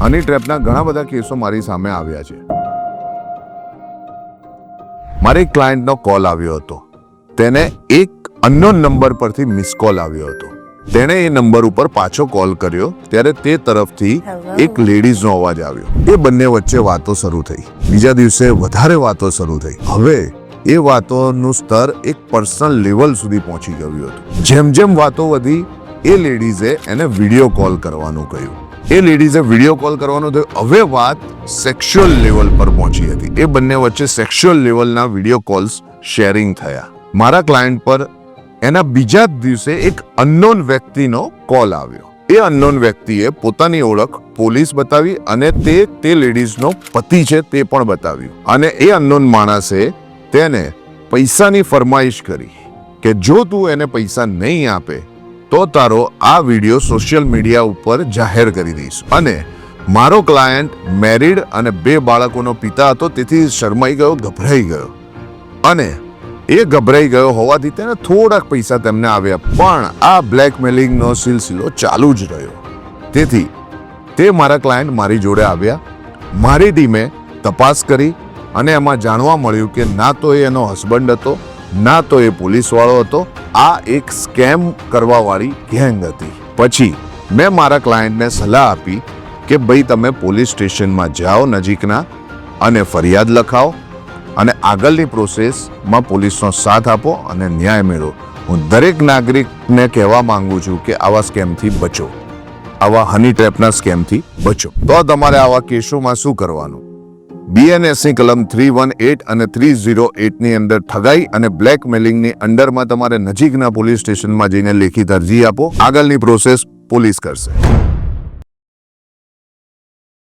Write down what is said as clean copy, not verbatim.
હની ટ્રેપના ઘણા બધા કેસો મારી સામે આવ્યા છે. મારે એક ક્લાયન્ટનો કોલ આવ્યો હતો. તેને એક અનનોન નંબર પરથી મિસ કોલ આવ્યો હતો. તેણે એ નંબર ઉપર પાછો કોલ કર્યો ત્યારે તે તરફથી એક લેડીઝનો અવાજ આવ્યો. એ બંને વચ્ચે વાતો શરૂ થઈ. બીજા દિવસે વધારે વાતો શરૂ થઈ. હવે એ વાતોનું સ્તર એક પર્સનલ લેવલ સુધી પહોંચી ગયું હતું. જેમ જેમ વાતો વધી એ લેડીઝે એને વિડીયો કોલ કરવાનું કહ્યું. એ લેડીઝે વિડીયો કોલ કરવાનું થયું. હવે વાત સેક્સ્યુઅલ લેવલ પર પહોંચી હતી. એ બંને વચ્ચે સેક્સ્યુઅલ લેવલના વિડીયો કોલ્સ શેરિંગ થયા. મારા ક્લાયન્ટ પર એના બીજા જ દિવસે એક અનનોન વ્યક્તિનો કોલ આવ્યો. એ અનનોન વ્યક્તિએ પોતાની ઓળખ પોલીસ બતાવી અને તે લેડીઝનો પતિ છે તે પણ બતાવ્યું. અને એ અનનોન માણસે તેને પૈસાની ફરમાઈશ કરી કે જો તું એને પૈસા નહીં આપે તો તારો આ વિડીયો સોશિયલ મીડિયા ઉપર જાહેર કરી દઈશ. અને મારો ક્લાયન્ટ મેરિડ અને 2 બાળકોનો પિતા હતો, તેથી શરમાઈ ગયો, ગભરાઈ ગયો. અને એ ગભરાઈ ગયો હોવાથી તેને થોડાક પૈસા તેમને આવ્યા. પણ આ બ્લેકમેલિંગનો સિલસિલો ચાલુ જ રહ્યો. તેથી તે મારા ક્લાયન્ટ મારી જોડે આવ્યા. મારી ટીમે તપાસ કરી અને એમાં જાણવા મળ્યું કે ના તો એનો હસબન્ડ હતો, ના તો એ પોલીસવાળો હતો. આ એક સ્કેમ કરવાવાળી ગેંગ હતી. પછી મેં મારા ક્લાયન્ટને સલાહ આપી કે ભાઈ તમે પોલીસ સ્ટેશનમાં જાઓ નજીકના અને ફરિયાદ લખાવો અને આગળની પ્રોસેસમાં પોલીસનો સાથ આપો અને ન્યાય મેળવો. હું દરેક નાગરિકને કહેવા માંગુ છું કે આવા સ્કેમથી બચો, આવા હની ટ્રેપના સ્કેમથી બચો. તો તમારે આવા કેસોમાં શું કરવાનું? BNSની કલમ 318 અને 308ની અંદર ઠગાઈ અને બ્લેકમેલિંગની અંડરમાં તમારે નજીકના પોલીસ સ્ટેશનમાં જઈને લેખિત અરજી આપો. આગળની પ્રોસેસ પોલીસ કરશે.